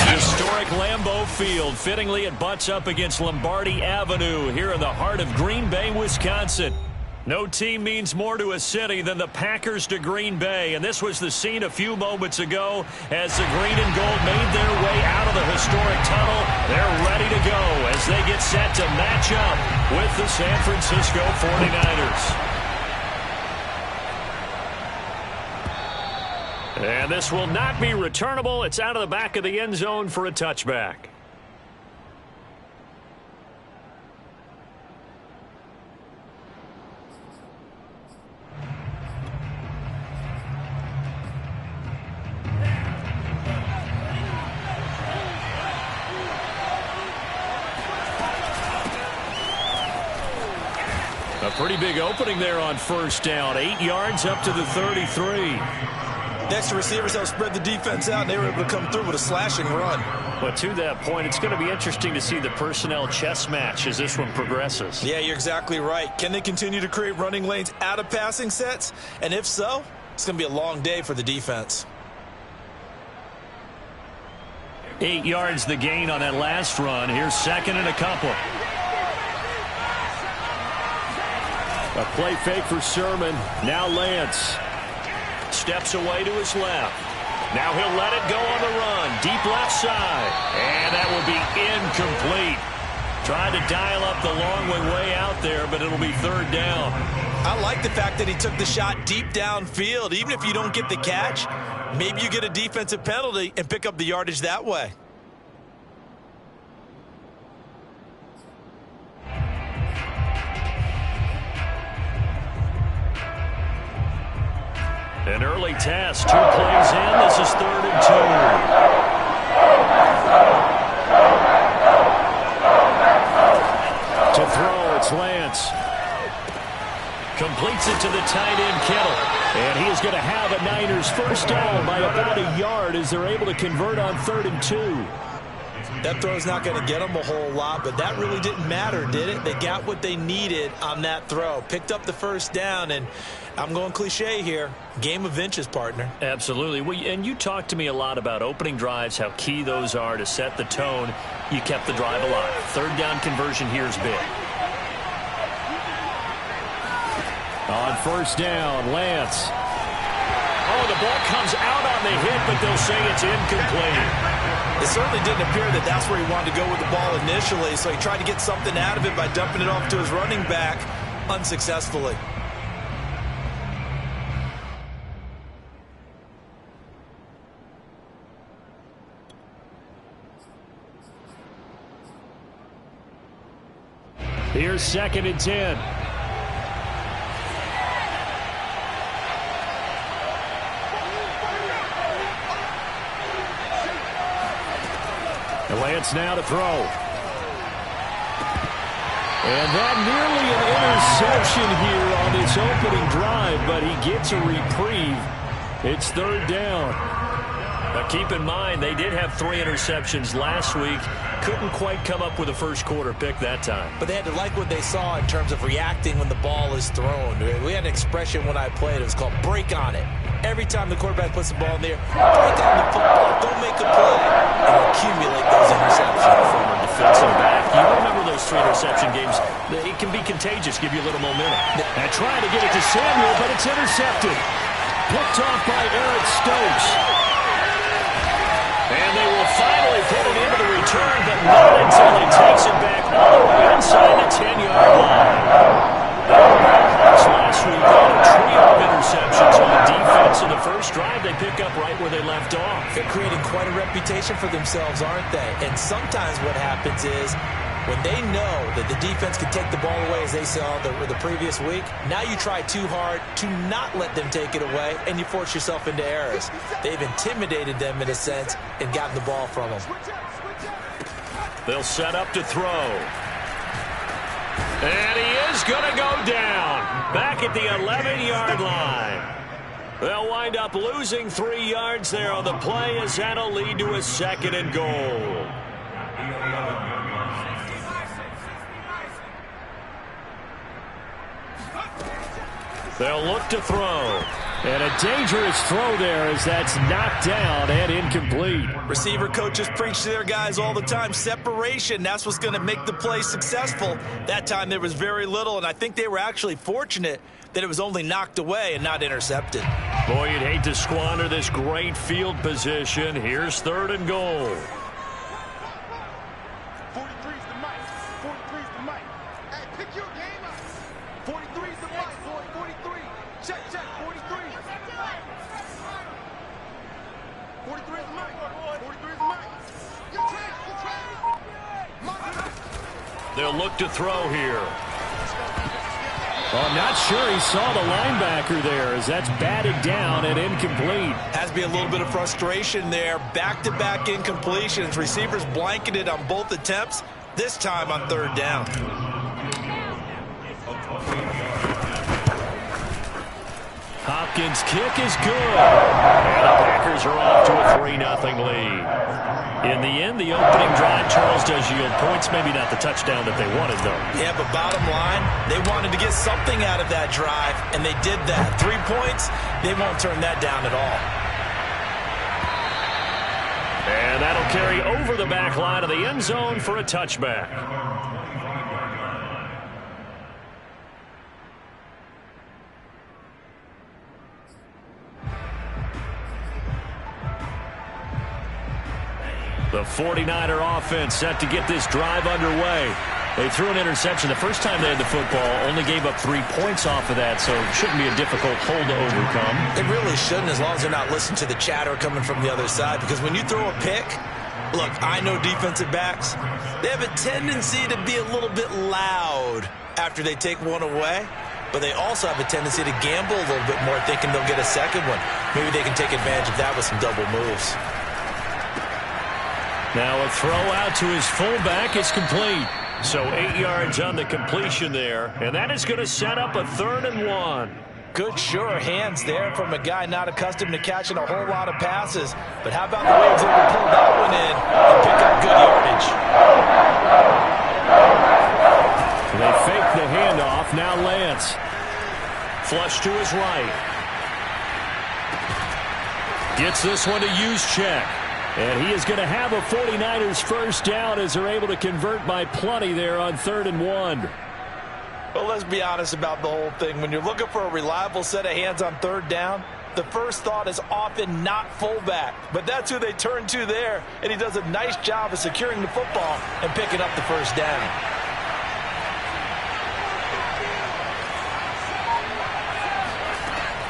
Historic Lambeau Field. Fittingly, it butts up against Lombardi Avenue here in the heart of Green Bay, Wisconsin. No team means more to a city than the Packers to Green Bay, and this was the scene a few moments ago as the green and gold made their way out of the historic tunnel. They're ready to go as they get set to match up with the San Francisco 49ers. And this will not be returnable. It's out of the back of the end zone for a touchback. A pretty big opening there on first down. 8 yards up to the 33. Extra receivers helped spread the defense out, and they were able to come through with a slashing run. But to that point, it's going to be interesting to see the personnel chess match as this one progresses. Yeah, you're exactly right. Can they continue to create running lanes out of passing sets? And if so, it's going to be a long day for the defense. 8 yards the gain on that last run. Here's second and a couple. A play fake for Sermon. Now Lance. Steps away to his left. Now he'll let it go on the run. Deep left side. And that will be incomplete. Tried to dial up the long way out there, but it'll be third down. I like the fact that he took the shot deep downfield. Even if you don't get the catch, maybe you get a defensive penalty and pick up the yardage that way. An early test. 2 plays in. This is 3rd and 2. To throw, it's Lance. Completes it to the tight end, Kittle. And he is going to have a Niners first down by about a yard as they're able to convert on 3rd and 2. That throw's not going to get them a whole lot, but that really didn't matter, did it? They got what they needed on that throw. Picked up the first down, and I'm going cliche here. Game of inches, partner. Absolutely. Well, and you talked to me a lot about opening drives, how key those are to set the tone. You kept the drive alive. 3rd down conversion here is big. On first down, Lance. Oh, the ball comes out on the hit, but they'll say it's incomplete. It certainly didn't appear that that's where he wanted to go with the ball initially, so he tried to get something out of it by dumping it off to his running back unsuccessfully. Here's 2nd and 10. Lance now to throw. And that nearly an interception here on its opening drive, but he gets a reprieve. It's 3rd down. Now keep in mind, they did have 3 interceptions last week. Couldn't quite come up with a first quarter pick that time. But they had to like what they saw in terms of reacting when the ball is thrown. We had an expression when I played. It was called break on it. Every time the quarterback puts the ball in there, break on the football. Don't make a play and accumulate those interceptions. Former defensive back. You remember those 3 interception games. It can be contagious, give you a little momentum. And trying to get it to Samuel, but it's intercepted. Picked off by Eric Stokes. And they will finally put it into the return, but not until he takes it back all the way inside the 10-yard line. Last week had a trio of interceptions on defense in the first drive. They pick up right where they left off. They're creating quite a reputation for themselves, aren't they? And sometimes what happens is when they know that the defense can take the ball away, as they saw the previous week, now you try too hard to not let them take it away, and you force yourself into errors. They've intimidated them in a sense and gotten the ball from them. They'll set up to throw. And he is going to go down. Back at the 11-yard line. They'll wind up losing 3 yards there on the play as that'll lead to a 2nd and goal. They'll look to throw. And a dangerous throw there as that's knocked down and incomplete. Receiver coaches preach to their guys all the time. Separation, that's what's going to make the play successful. That time there was very little, and I think they were actually fortunate that it was only knocked away and not intercepted. Boy, you'd hate to squander this great field position. Here's 3rd and goal. 43's the mic. 43's the mic. Hey, pick your game up. 43's the mic, boy. 43. Check, 43. 43's the mic. 43's the mic. You train. They'll look to throw here. Well, I'm not sure he saw the linebacker there as that's batted down and incomplete. Has to be a little bit of frustration there. Back-to-back incompletions. Receivers blanketed on both attempts, this time on 3rd down. Hopkins' kick is good. And the Packers are off to a 3-0 lead. In the end, the opening drive, Charles, does yield points. Maybe not the touchdown that they wanted, though. Yeah, but bottom line, they wanted to get something out of that drive, and they did that. 3 points, they won't turn that down at all. And that'll carry over the back line of the end zone for a touchback. The 49er offense set to get this drive underway. They threw an interception the first time they had the football, only gave up 3 points off of that, so it shouldn't be a difficult hole to overcome. It really shouldn't, as long as they're not listening to the chatter coming from the other side, because when you throw a pick, look, I know defensive backs, they have a tendency to be a little bit loud after they take one away, but they also have a tendency to gamble a little bit more, thinking they'll get a second one. Maybe they can take advantage of that with some double moves. Now a throw out to his fullback is complete. So 8 yards on the completion there, and that is going to set up a 3rd and 1. Good, sure hands there from a guy not accustomed to catching a whole lot of passes. But how about the way he was able to pull that one in and pick up good yardage? They fake the handoff. Now Lance. Flush to his right. Gets this one to use check. And he is going to have a 49ers first down as they're able to convert by plenty there on 3rd and 1. Well, let's be honest about the whole thing. When you're looking for a reliable set of hands on 3rd down, the first thought is often not fullback. But that's who they turn to there, and he does a nice job of securing the football and picking up the first down.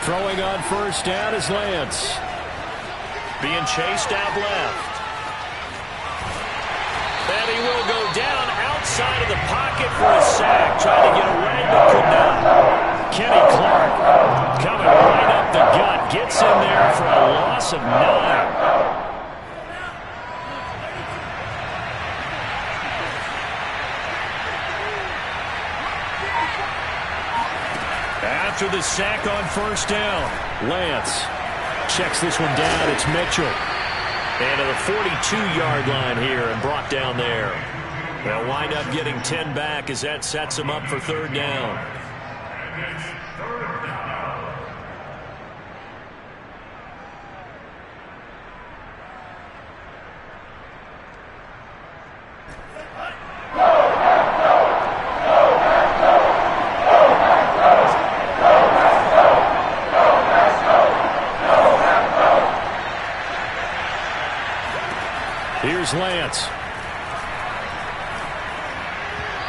Throwing on first down is Lance. Being chased out left. And he will go down outside of the pocket for a sack. Trying to get away, but could not. Kenny Clark coming right up the gut. Gets in there for a loss of 9. After the sack on first down, Lance checks this one down. It's Mitchell. And to the 42-yard line here and brought down there. They'll wind up getting 10 back as that sets them up for 3rd down. Here's Lance.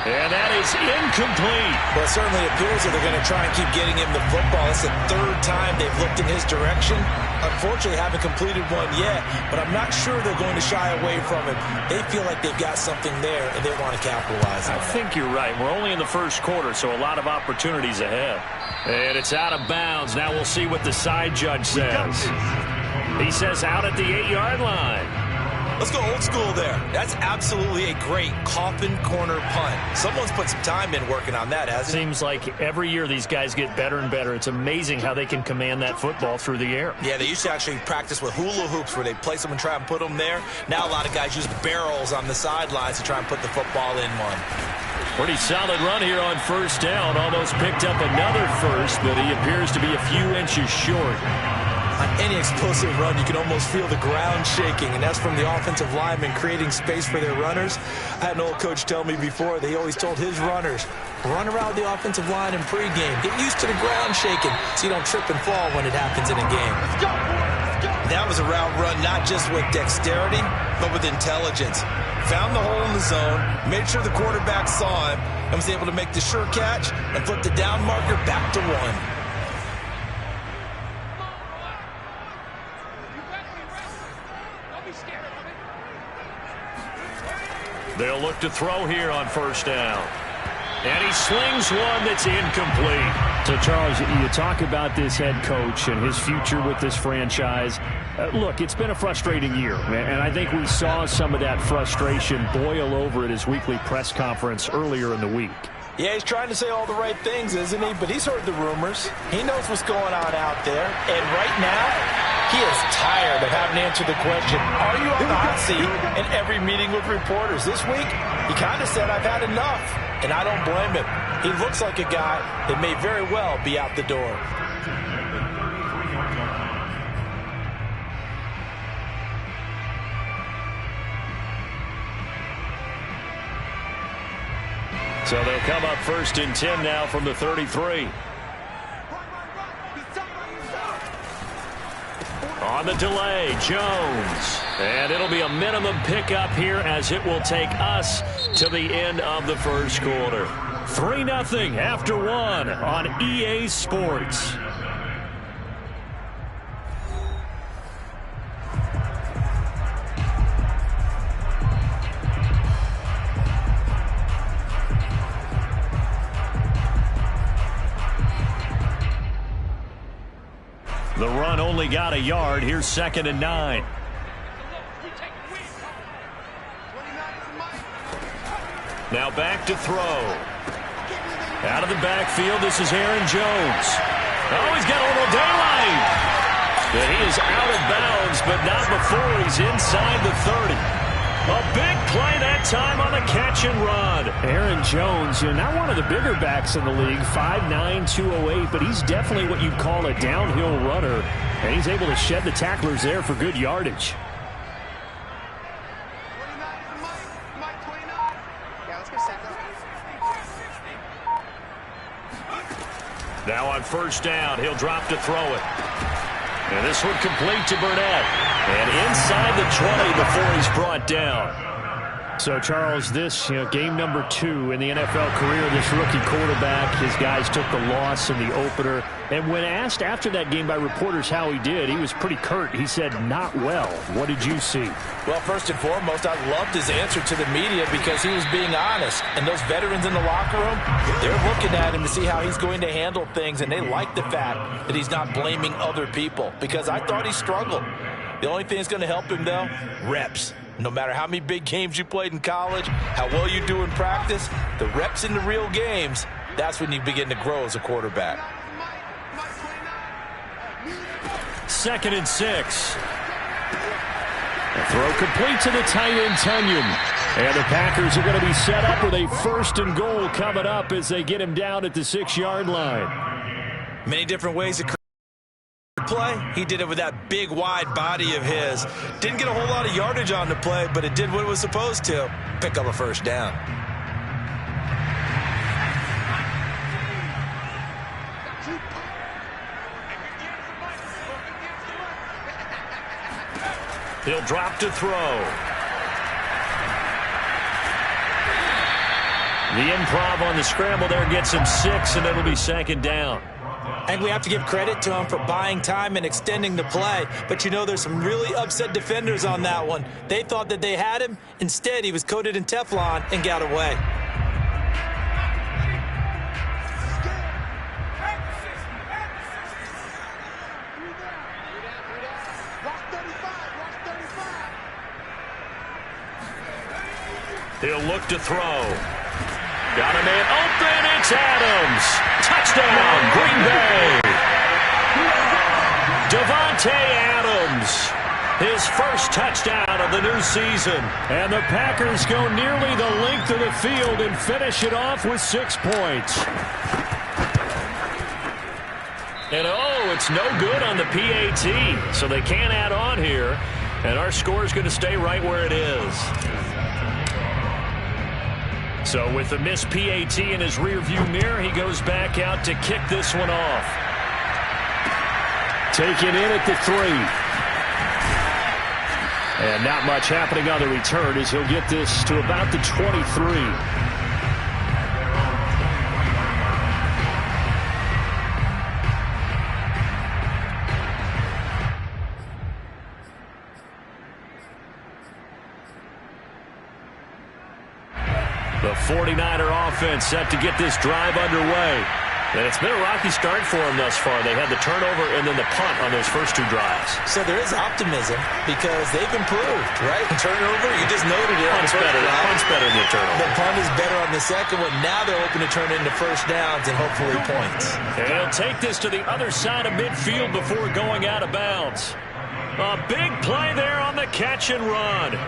And that is incomplete. Well, it certainly appears that they're going to try and keep getting him the football. It's the 3rd time they've looked in his direction. Unfortunately, haven't completed one yet, but I'm not sure they're going to shy away from it. They feel like they've got something there, and they want to capitalize on it. I think you're right. We're only in the first quarter, so a lot of opportunities ahead. And it's out of bounds. Now we'll see what the side judge says. He says out at the 8-yard line. Let's go old school there. That's absolutely a great coffin corner punt. Someone's put some time in working on that, hasn't it? Seems like every year these guys get better and better. It's amazing how they can command that football through the air. Yeah, they used to actually practice with hula hoops where they place them and try and put them there. Now a lot of guys use barrels on the sidelines to try and put the football in one. Pretty solid run here on first down. Almost picked up another first, but he appears to be a few inches short. On any explosive run, you can almost feel the ground shaking, and that's from the offensive linemen creating space for their runners. I had an old coach tell me before, they always told his runners, run around the offensive line in pregame. Get used to the ground shaking so you don't trip and fall when it happens in a game. Let's go, boys. Let's go. That was a route run not just with dexterity, but with intelligence. Found the hole in the zone, made sure the quarterback saw him, and was able to make the sure catch and flip the down marker back to one. They'll look to throw here on first down. And he slings one that's incomplete. So, Charles, you talk about this head coach and his future with this franchise. Look, it's been a frustrating year, and I think we saw some of that frustration boil over at his weekly press conference earlier in the week. Yeah, he's trying to say all the right things, isn't he? But he's heard the rumors. He knows what's going on out there. And right now, he is tired of having to answer the question, are you on the hot seat in every meeting with reporters? This week, he kind of said, I've had enough. And I don't blame him. He looks like a guy that may very well be out the door. So they'll come up first and 10 now from the 33. On the delay, Jones. And it'll be a minimum pickup here as it will take us to the end of the first quarter. 3-0 after one on EA Sports. The run only got a yard. Here's 2nd and 9. Now back to throw. Out of the backfield, this is Aaron Jones. Oh, he's got a little daylight. But he is out of bounds, but not before he's inside the 30. A big play that time on the catch and run. Aaron Jones, not one of the bigger backs in the league, 5'9", 208, but he's definitely what you'd call a downhill runner, and he's able to shed the tacklers there for good yardage. Now on first down, he'll drop to throw it. And this one complete to Burnett. And inside the 20 before he's brought down. So, Charles, this game number 2 in the NFL career of this rookie quarterback. His guys took the loss in the opener. And when asked after that game by reporters how he did, he was pretty curt. He said, not well. What did you see? Well, first and foremost, I loved his answer to the media because he was being honest. And those veterans in the locker room, they're looking at him to see how he's going to handle things. And they like the fact that he's not blaming other people because I thought he struggled. The only thing that's going to help him, though, reps. No matter how many big games you played in college, how well you do in practice, the reps in the real games, that's when you begin to grow as a quarterback. 2nd and 6. A throw complete to the tight end, Tunyon. And the Packers are going to be set up with a 1st and goal coming up as they get him down at the 6-yard line. Many different ways to play. He did it with that big, wide body of his. Didn't get a whole lot of yardage on the play, but it did what it was supposed to. Pick up a first down. He'll drop to throw. The improv on the scramble there gets him 6, and it'll be 2nd down. And we have to give credit to him for buying time and extending the play. But, there's some really upset defenders on that one. They thought that they had him. Instead, he was coated in Teflon and got away. He'll look to throw. Got a man open. It's Adams. Touchdown, Green Bay. Davante Adams. His first touchdown of the new season. And the Packers go nearly the length of the field and finish it off with 6 points. And it's no good on the PAT, so they can't add on here. And our score is going to stay right where it is. So with the missed PAT in his rearview mirror, he goes back out to kick this one off. Taken in at the 3. And not much happening on the return as he'll get this to about the 23. The 49er offense set to get this drive underway. And it's been a rocky start for them thus far. They had the turnover and then the punt on those first 2 drives. So there is optimism because they've improved, right? Turnover, you just noted it. Punt's better than the turnover. The punt is better on the second one. Now they're open to turn it into first downs and hopefully points. And he'll take this to the other side of midfield before going out of bounds. A big play there on the catch and run.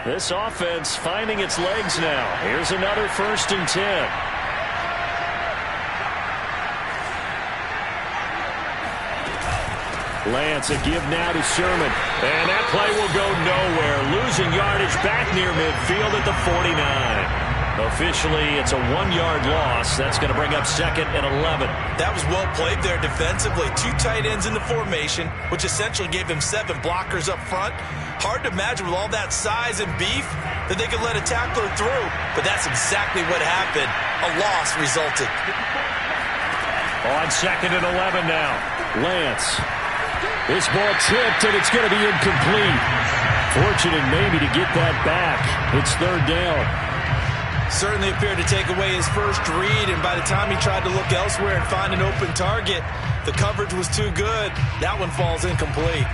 This offense finding its legs now. Here's another 1st and 10. Lance, a give now to Sherman. And that play will go nowhere. Losing yardage back near midfield at the 49. Officially, it's a 1-yard loss. That's going to bring up 2nd and 11. That was well played there defensively. 2 tight ends in the formation, which essentially gave him 7 blockers up front. Hard to imagine with all that size and beef that they could let a tackler through. But that's exactly what happened. A loss resulted. On 2nd and 11 now. Lance. This ball tipped, and it's going to be incomplete. Fortunate maybe to get that back. It's 3rd down. Certainly appeared to take away his first read, and by the time he tried to look elsewhere and find an open target, the coverage was too good. That one falls incomplete.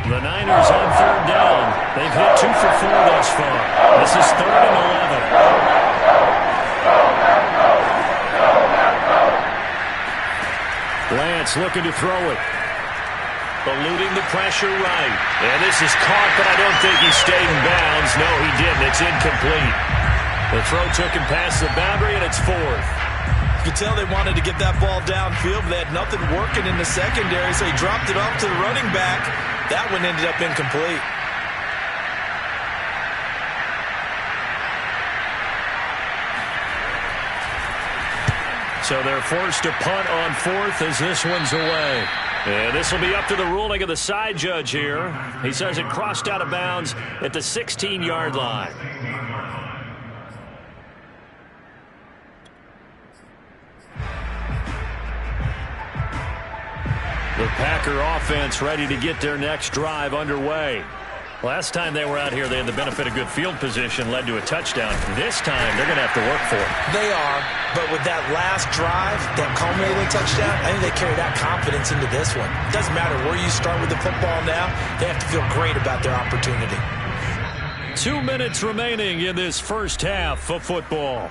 The Niners on 3rd down. They've hit 2 for 4 thus far. This is 3rd and 11. Lance looking to throw it. Eluding the pressure right. And this is caught, but I don't think he stayed in bounds. No, he didn't. It's incomplete. The throw took him past the boundary, and it's 4th. You could tell they wanted to get that ball downfield, but they had nothing working in the secondary, so he dropped it off to the running back. That one ended up incomplete. So they're forced to punt on 4th as this one's away. And this will be up to the ruling of the side judge here. He says it crossed out of bounds at the 16-yard line. The Packer offense ready to get their next drive underway. Last time they were out here, they had the benefit of good field position, led to a touchdown. This time, they're going to have to work for it. They are, but with that last drive, that culminating touchdown, I think they carry that confidence into this one. It doesn't matter where you start with the football now. They have to feel great about their opportunity. 2 minutes remaining in this first half of football.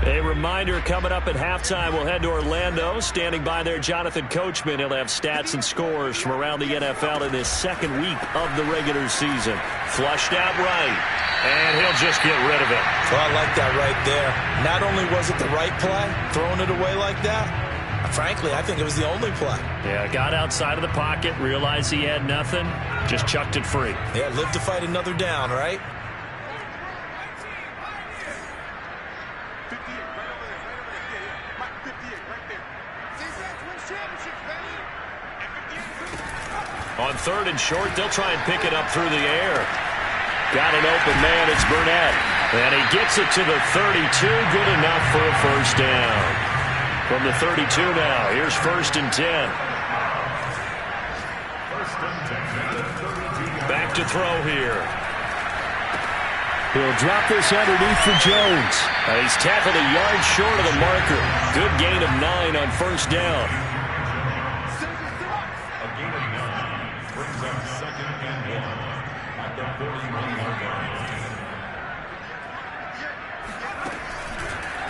A reminder, coming up at halftime, we'll head to Orlando. Standing by there, Jonathan Coachman. He'll have stats and scores from around the NFL in this 2nd week of the regular season. Flushed out right, and he'll just get rid of it. Well, I like that right there. Not only was it the right play, throwing it away like that, frankly, I think it was the only play. Yeah, got outside of the pocket, realized he had nothing, just chucked it free. Yeah, live to fight another down, right? On 3rd and short, they'll try and pick it up through the air. Got an open man, it's Burnett. And he gets it to the 32, good enough for a first down. From the 32 now, here's 1st and 10. Back to throw here. He'll drop this underneath for Jones. He's tackled a yard short of the marker. Good gain of 9 on first down. A gain of 9 brings up 2nd and 1 at the 41-yard line.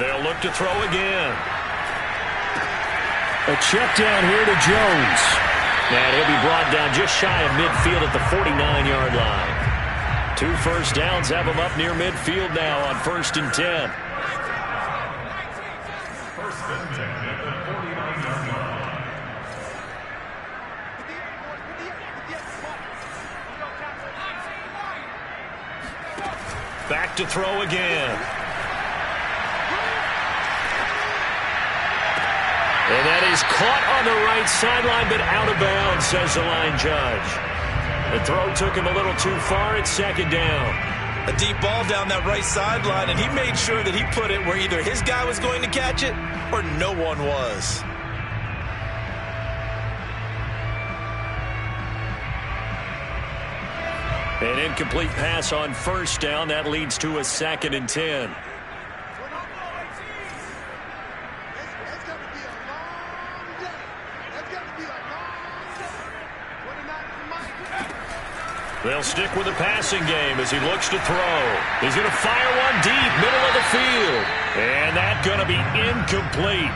They'll look to throw again. A check down here to Jones. And he'll be brought down just shy of midfield at the 49-yard line. 2 first downs have him up near midfield now on 1st and 10. First and 10 at the 49-yard line. Back to throw again. And that is caught on the right sideline, but out of bounds, says the line judge. The throw took him a little too far. It's 2nd down. A deep ball down that right sideline, and he made sure that he put it where either his guy was going to catch it or no one was. An incomplete pass on first down. That leads to a 2nd and 10. They'll stick with the passing game as he looks to throw. He's going to fire one deep, middle of the field. And that's going to be incomplete.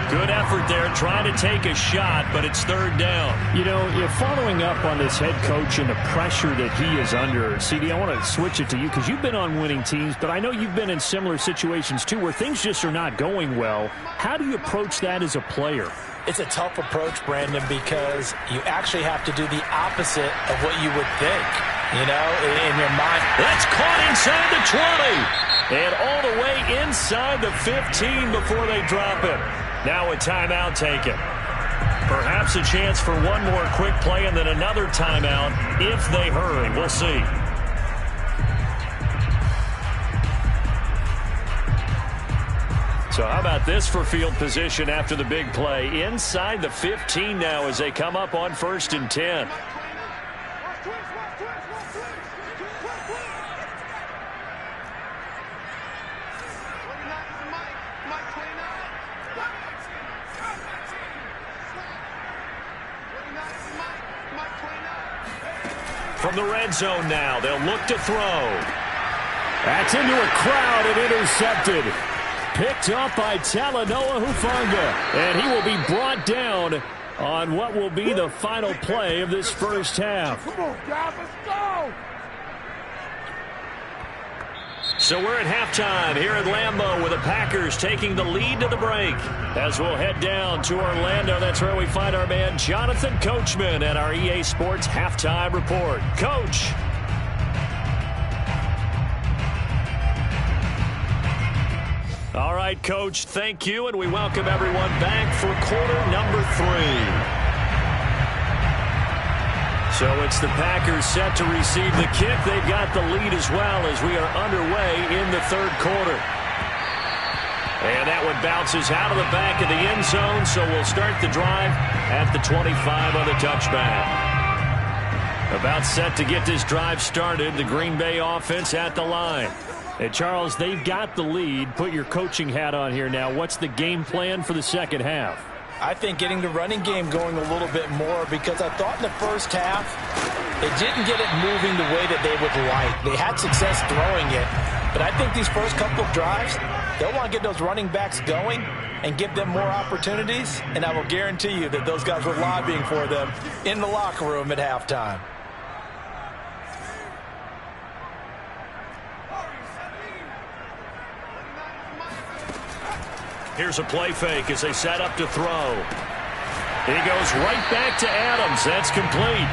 Good effort there trying to take a shot, but it's 3rd down. You know, you're following up on this head coach and the pressure that he is under. CD, I want to switch it to you because you've been on winning teams, but I know you've been in similar situations too where things just are not going well. How do you approach that as a player? It's a tough approach, Brandon, because you actually have to do the opposite of what you would think, you know, in your mind. That's caught inside the 20. And all the way inside the 15 before they drop it. Now a timeout taken. Perhaps a chance for one more quick play and then another timeout if they hurry. We'll see. So how about this for field position after the big play? Inside the 15 now as they come up on 1st and 10. From the red zone now, they'll look to throw. That's into a crowd and intercepted. Picked up by Talanoa Hufanga. And he will be brought down on what will be the final play of this first half. Come on, guys, let's go! So we're at halftime here at Lambeau with the Packers taking the lead to the break. As we'll head down to Orlando, that's where we find our man Jonathan Coachman at our EA Sports Halftime Report. Coach. All right, Coach, thank you, and we welcome everyone back for quarter number 3. So it's the Packers set to receive the kick. They've got the lead as well as we are underway in the 3rd quarter. And that one bounces out of the back of the end zone, so we'll start the drive at the 25 on the touchback. About set to get this drive started, the Green Bay offense at the line. Hey, Charles, they've got the lead. Put your coaching hat on here now. What's the game plan for the second half? I think getting the running game going a little bit more because I thought in the first half they didn't get it moving the way that they would like. They had success throwing it, but I think these first couple of drives, they'll want to get those running backs going and give them more opportunities, and I will guarantee you that those guys were lobbying for them in the locker room at halftime. Here's a play fake as they set up to throw. He goes right back to Adams. That's complete.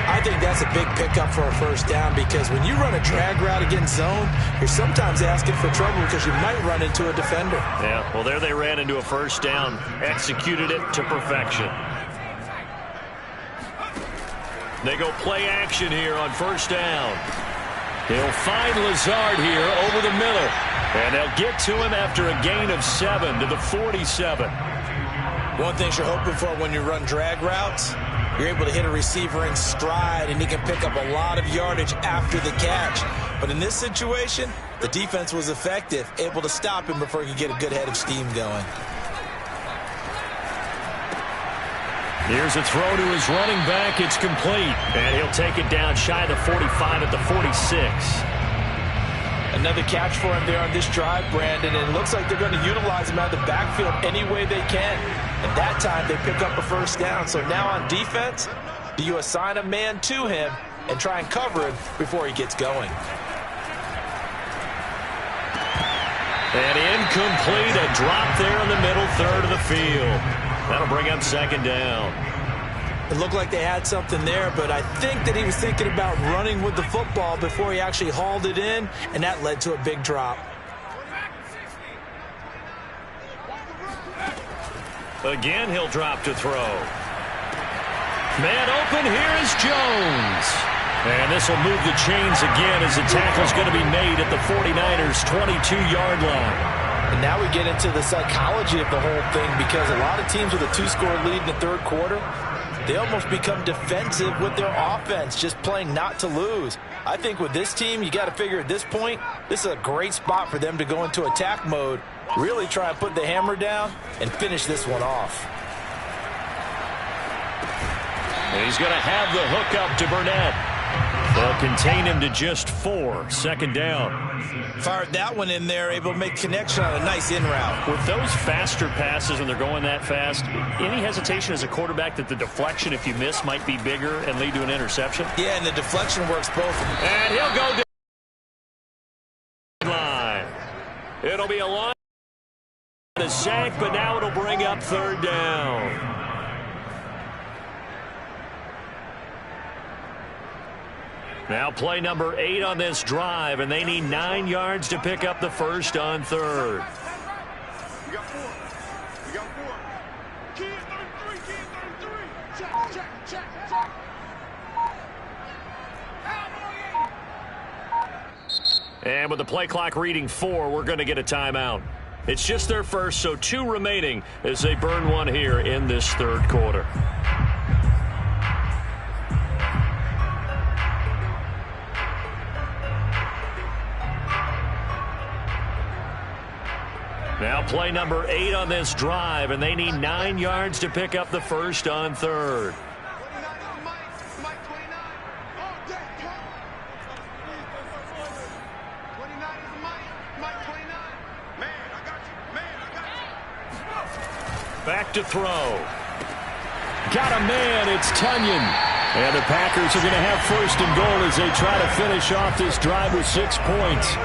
I think that's a big pickup for a first down because when you run a drag route against zone, you're sometimes asking for trouble because you might run into a defender. Yeah, well, there they ran into a first down. Executed it to perfection. They go play action here on first down. They'll find Lazard here over the middle. And they'll get to him after a gain of 7 to the 47. One thing you're hoping for when you run drag routes You're able to hit a receiver in stride, and he can pick up a lot of yardage after the catch. But in this situation, the defense was effective, able to stop him before he could get a good head of steam going. Here's a throw to his running back. It's complete. And he'll take it down shy of the 45 at the 46. Another catch for him there on this drive, Brandon, and it looks like they're going to utilize him out of the backfield any way they can. And that time they pick up a first down. So now on defense, do you assign a man to him and try and cover him before he gets going? And incomplete, a drop there in the middle third of the field. That'll bring up second down. It looked like they had something there, but I think that he was thinking about running with the football before he actually hauled it in, and that led to a big drop. Again, he'll drop to throw. Man open, here is Jones. And this will move the chains again as the tackle's going to be made at the 49ers' 22-yard line. And now we get into the psychology of the whole thing, because a lot of teams with a two-score lead in the third quarter, they almost become defensive with their offense, just playing not to lose. I think with this team, you got to figure at this point, this is a great spot for them to go into attack mode, really try and put the hammer down and finish this one off. And he's going to have the hook up to Burnett. They'll contain him to just 4. Second down. Fired that one in there, able to make connection on a nice in route. With those faster passes and they're going that fast, any hesitation as a quarterback that the deflection, if you miss, might be bigger and lead to an interception? Yeah, and the deflection works both. And he'll go down the line. It'll be a line and a sack, but now it'll bring up third down. Now play number 8 on this drive, and they need 9 yards to pick up the first on third. We got 4. We got 4. Key 33, key 33. Check, check, check, check. And with the play clock reading 4, we're going to get a timeout. It's just their first, so 2 remaining as they burn one here in this third quarter. Now play number 8 on this drive, and they need 9 yards to pick up the first on third. 29 is the Mike. Mike 29. All day, come. 29 is the Mike. Mike 29. Man, I got you. Man, I got you. Back to throw. Got a man, it's Tunyon. And the Packers are going to have first and goal as they try to finish off this drive with 6 points.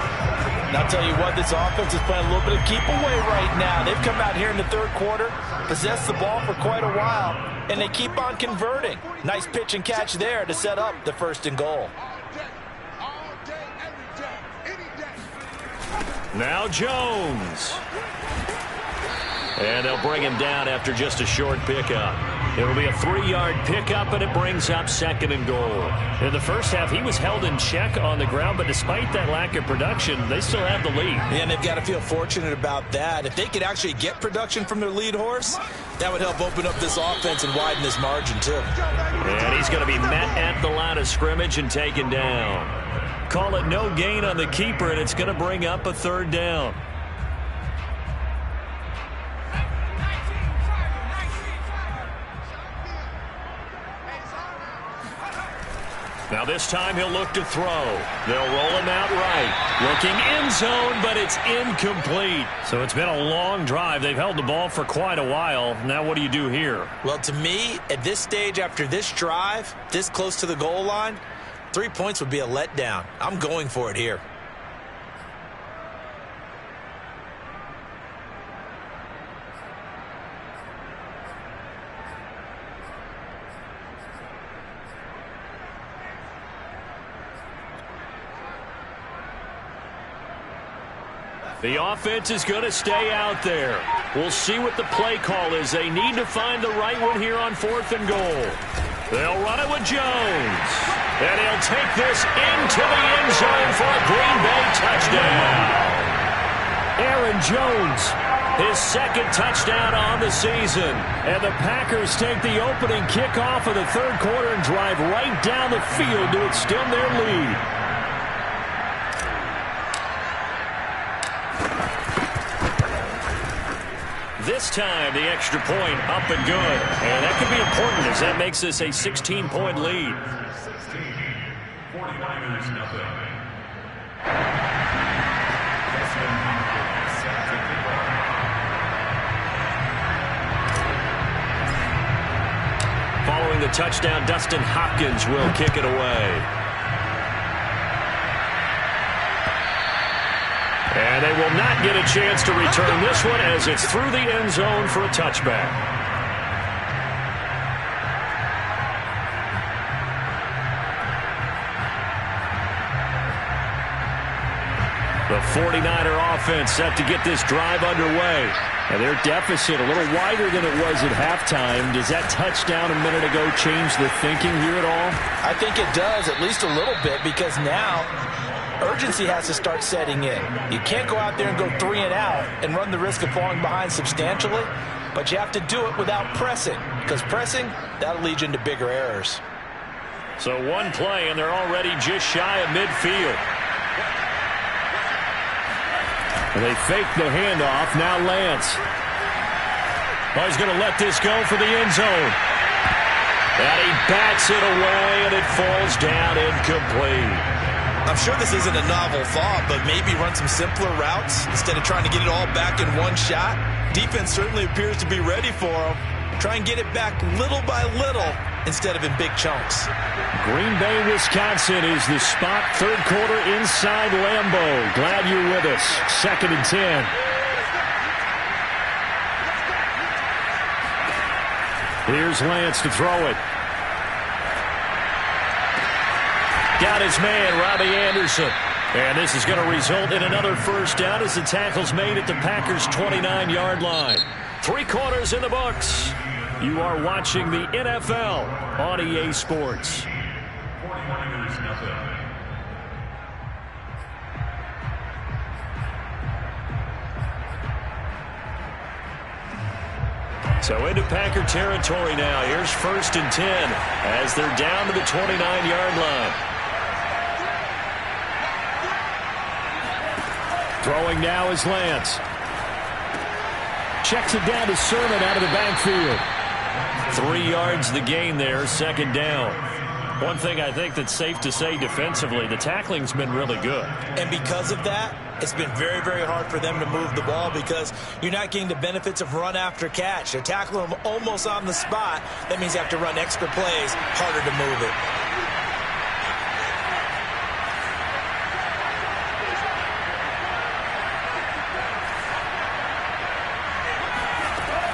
And I'll tell you what, this offense is playing a little bit of keep away right now. They've come out here in the third quarter, possessed the ball for quite a while, and they keep on converting. Nice pitch and catch there to set up the first and goal. All day, every day, any day. Now Jones. And they'll bring him down after just a short pickup. It'll be a 3-yard pickup, and it brings up second and goal. In the first half, he was held in check on the ground, but despite that lack of production, they still have the lead. Yeah, and they've got to feel fortunate about that. If they could actually get production from their lead horse, that would help open up this offense and widen this margin, too. And he's going to be met at the line of scrimmage and taken down. Call it no gain on the keeper, and it's going to bring up a third down. Now this time he'll look to throw. They'll roll him out right. Looking end zone, but it's incomplete. So it's been a long drive. They've held the ball for quite a while. Now what do you do here? Well, to me, at this stage after this drive, this close to the goal line, 3 points would be a letdown. I'm going for it here. The offense is going to stay out there. We'll see what the play call is. They need to find the right one here on 4th and goal. They'll run it with Jones. And he'll take this into the end zone for a Green Bay touchdown. Aaron Jones His second touchdown on the season. And the Packers take the opening kickoff of the third quarter and drive right down the field to extend their lead. This time, the extra point up and good. And that could be important as that makes this a 16-point lead. 49ers nothing. Following the touchdown, Dustin Hopkins will kick it away. And they will not get a chance to return this one as it's through the end zone for a touchback. The 49er offense set to get this drive underway. And their deficit a little wider than it was at halftime. Does that touchdown a minute ago change the thinking here at all? I think it does, at least a little bit, because now urgency has to start setting in. You can't go out there and go 3 and out and run the risk of falling behind substantially, but you have to do it without pressing, because pressing, that'll lead you into bigger errors. So one play, and they're already just shy of midfield. And they fake the handoff. Now Lance. Oh, he's going to let this go for the end zone. And he bats it away, and it falls down incomplete. I'm sure this isn't a novel thought, but maybe run some simpler routes instead of trying to get it all back in one shot. Defense certainly appears to be ready for him. Try and get it back little by little instead of in big chunks. Green Bay, Wisconsin is the spot. Third quarter inside Lambeau. Glad you're with us. 2nd and 10. Here's Lance to throw it. Got his man, Robbie Anderson. And this is going to result in another first down as the tackle's made at the Packers' 29-yard line. 3 quarters in the books. You are watching the NFL on EA Sports. 49ers nothing. So into Packer territory now. Here's 1st and 10 as they're down to the 29-yard line. Throwing now is Lance. Checks it down to Sermon out of the backfield. 3 yards the gain there, 2nd down. One thing I think that's safe to say defensively, the tackling's been really good. And because of that, it's been very, very hard for them to move the ball because you're not getting the benefits of run after catch. They're tackling them almost on the spot. That means you have to run extra plays, harder to move it.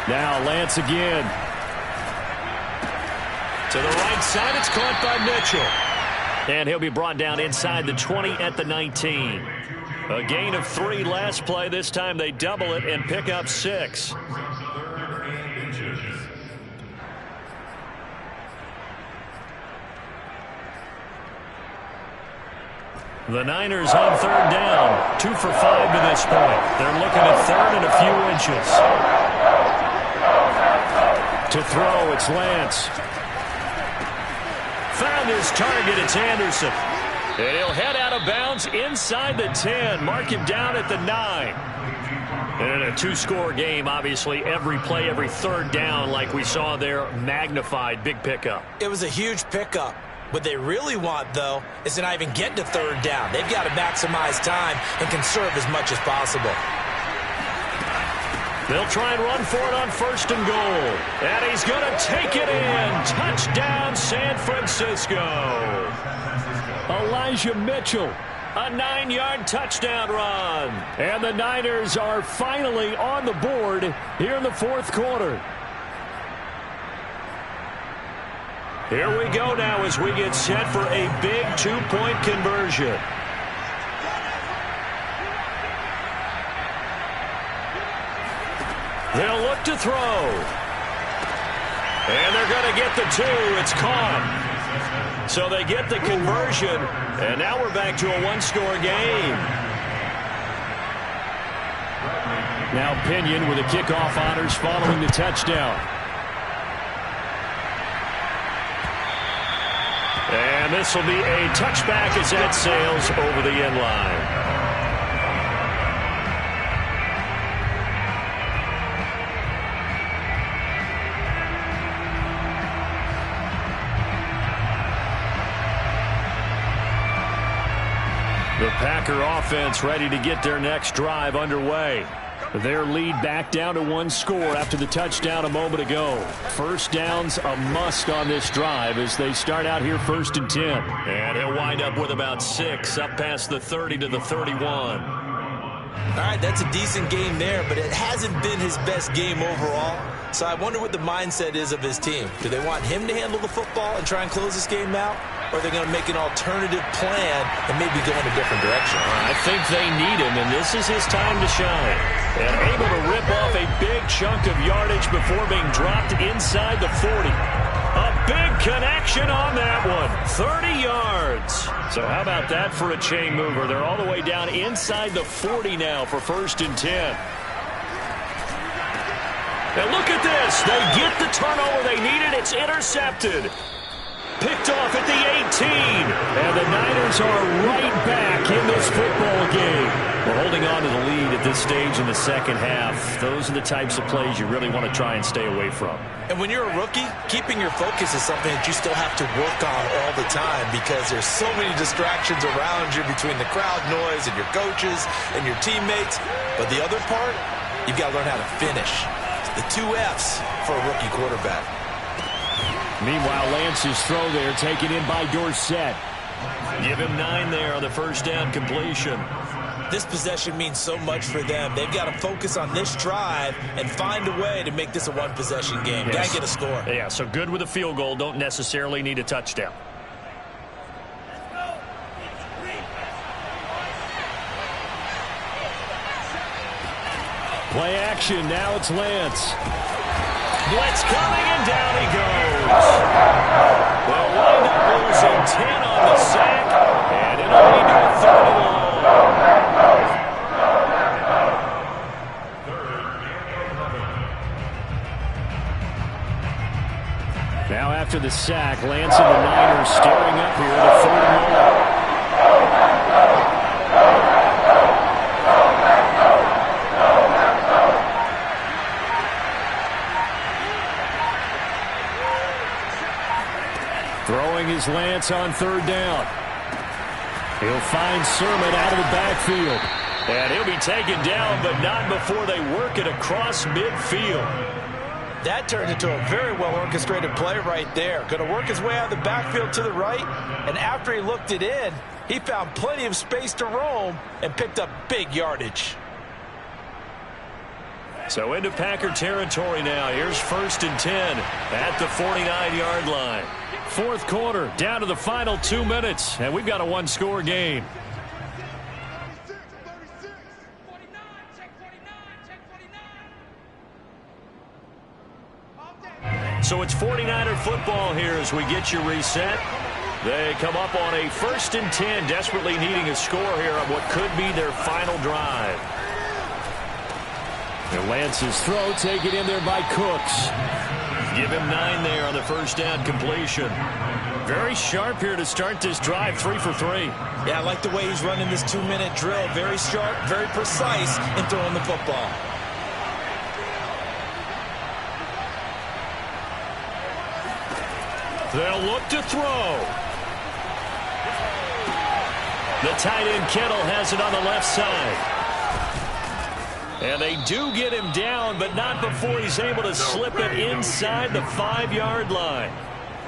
Now Lance again. To the right side, it's caught by Mitchell. And he'll be brought down inside the 20 at the 19. A gain of 3 last play. This time they double it and pick up 6. The Niners on 3rd down. 2 for 5 to this point. They're looking at 3rd and a few inches. To throw, it's Lance. Found his target, it's Anderson. And he'll head out of bounds inside the 10. Mark him down at the 9. And in a 2-score game, obviously, every play, every 3rd down, like we saw there, magnified. Big pickup. It was a huge pickup. What they really want, though, is to not even get to 3rd down. They've got to maximize time and conserve as much as possible. They'll try and run for it on 1st and goal. And he's going to take it in. Touchdown, San Francisco. Elijah Mitchell, a 9-yard touchdown run. And the Niners are finally on the board here in the 4th quarter. Here we go now as we get set for a big 2-point conversion. They'll look to throw. And they're going to get the 2. It's caught. So they get the conversion. And now we're back to a 1-score game. Now Pinion with the kickoff honors following the touchdown. And this will be a touchback as that sails over the end line. The Packer offense ready to get their next drive underway. Their lead back down to one score after the touchdown a moment ago. First down's a must on this drive as they start out here 1st and 10. And he'll wind up with about 6 up past the 30 to the 31. All right, that's a decent game there, but it hasn't been his best game overall. So I wonder what the mindset is of his team. Do they want him to handle the football and try and close this game out? Or are they going to make an alternative plan and maybe go in a different direction? I think they need him, and this is his time to shine. And able to rip off a big chunk of yardage before being dropped inside the 40. A big connection on that one. 30 yards. So how about that for a chain mover? They're all the way down inside the 40 now for 1st and 10. And look at this. They get the turnover they needed. It's intercepted. Picked off at the 18. And the Niners are right back in this football game. We're holding on to the lead at this stage in the second half. Those are the types of plays you really want to try and stay away from. And when you're a rookie, keeping your focus is something that you still have to work on all the time because there's so many distractions around you between the crowd noise and your coaches and your teammates. But the other part, you've got to learn how to finish. The 2 F's for a rookie quarterback. Meanwhile, Lance's throw there taken in by Dorsett. Give him 9 there on the first down completion. This possession means so much for them. They've got to focus on this drive and find a way to make this a one-possession game. Yes. Got to get a score. Yeah, so good with a field goal. Don't necessarily need a touchdown. Play action. Now it's Lance. Blitz coming, and down he goes. They'll wind up losing 10 on the sack, and it'll lead to a 3rd and long. Now after the sack, Lance and the Niners staring up here at a 3rd and long. Throwing is Lance on 3rd down. He'll find Sermon out of the backfield. And he'll be taken down, but not before they work it across midfield. That turned into a very well-orchestrated play right there. Going to work his way out of the backfield to the right, and after he looked it in, he found plenty of space to roam and picked up big yardage. So into Packer territory now. Here's 1st and 10 at the 49-yard line. 4th quarter, down to the final 2 minutes, and we've got a one-score game. So it's 49er football here as we get you reset. They come up on a 1st and 10, desperately needing a score here on what could be their final drive. And Lance's throw taken in there by Cooks. Give him 9 there on the first down completion. Very sharp here to start this drive, 3 for 3. Yeah, I like the way he's running this 2-minute drill. Very sharp, very precise in throwing the football. They'll look to throw. The tight end Kittle has it on the left side. And they do get him down, but not before he's able to slip it inside the 5-yard line.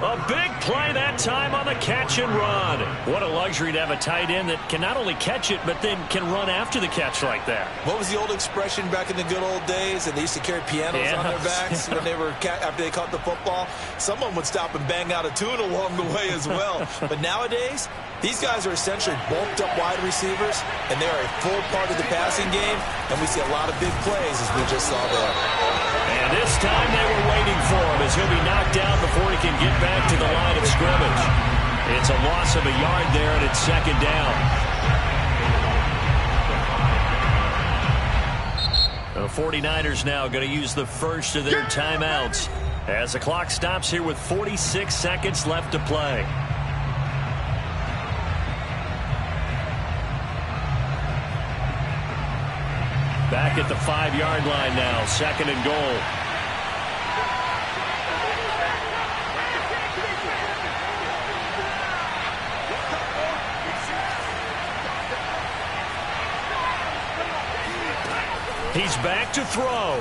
A big play that time on the catch and run. What a luxury to have a tight end that can not only catch it, but then can run after the catch like that. What was the old expression back in the good old days? And they used to carry pianos on their backs when they were after they caught the football. Someone would stop and bang out a tune along the way as well. But nowadays, these guys are essentially bulked up wide receivers, and they're a full part of the passing game. And we see a lot of big plays as we just saw there. And this time they were waiting for him as he'll be knocked down before he can get back to the line of scrimmage. It's a loss of a yard there, and it's 2nd down. The 49ers now going to use the first of their timeouts as the clock stops here with 46 seconds left to play. Back at the 5-yard line now, 2nd and goal. He's back to throw.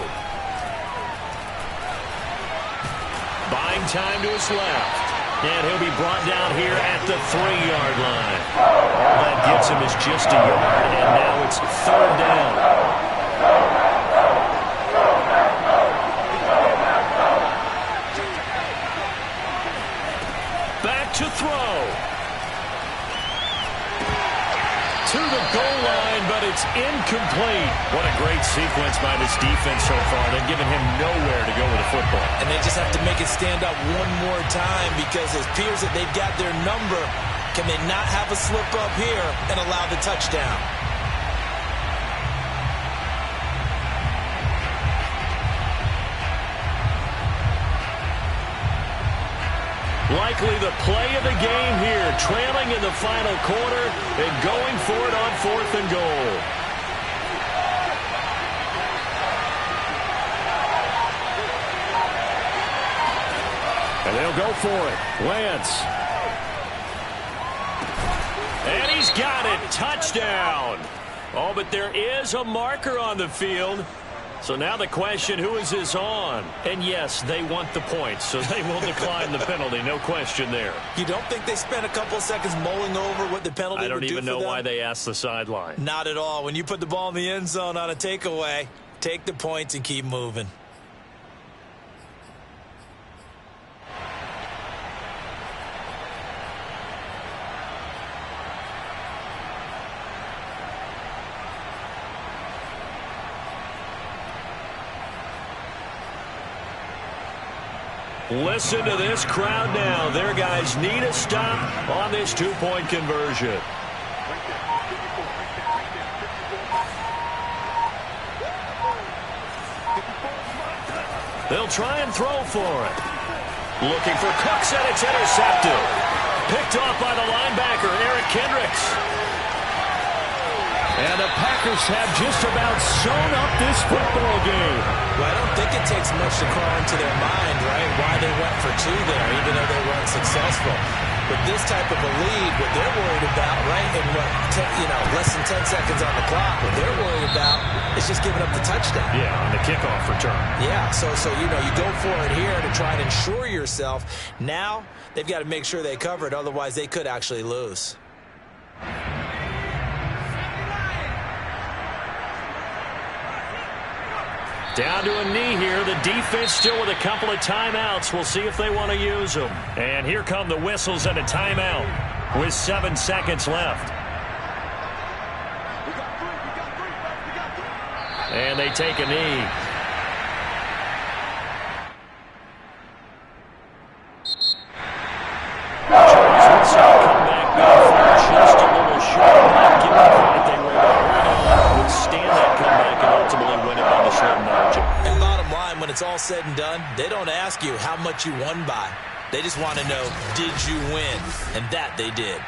Buying time to his left. And he'll be brought down here at the 3-yard line. All that gets him is just a yard, and now it's 3rd down. Back to throw. To the goal line, but it's incomplete. What a great sequence by this defense so far. They've given him nowhere to go with the football. And they just have to make it stand up one more time because it appears that they've got their number. Can they not have a slip up here and allow the touchdown? Likely the play of the game here, trailing in the final quarter and going for it on 4th and goal. And they'll go for it. Lance. And he's got it. Touchdown. Oh, but there is a marker on the field. So now the question, who is this on? And yes, they want the points, so they will decline the penalty. No question there. You don't think they spent a couple seconds mulling over what the penalty would do for them? I don't even know why they asked the sideline. Not at all. When you put the ball in the end zone on a takeaway, take the points and keep moving. Listen to this crowd now. Their guys need a stop on this 2-point conversion. They'll try and throw for it. Looking for Cooks, and it's intercepted. Picked off by the linebacker, Eric Kendricks. And the Packers have just about sewn up this football game. Well, I don't think it takes much to crawl into their mind, right, why they went for 2 there, even though they weren't successful. With this type of a lead, what they're worried about, right, in less than 10 seconds on the clock, what they're worried about is just giving up the touchdown. Yeah, on the kickoff return. Yeah, so you go for it here to try and ensure yourself. Now they've got to make sure they cover it, otherwise they could actually lose. Down to a knee here. The defense still with a couple of timeouts. We'll see if they want to use them. And here come the whistles and a timeout with 7 seconds left. And they take a knee. Come back just a little short. Give them credit. They were able to withstand that comeback and ultimately win it by the slim margin. And bottom line, when it's all said and done, they don't ask you how much you won by. They just want to know, did you win? And that they did.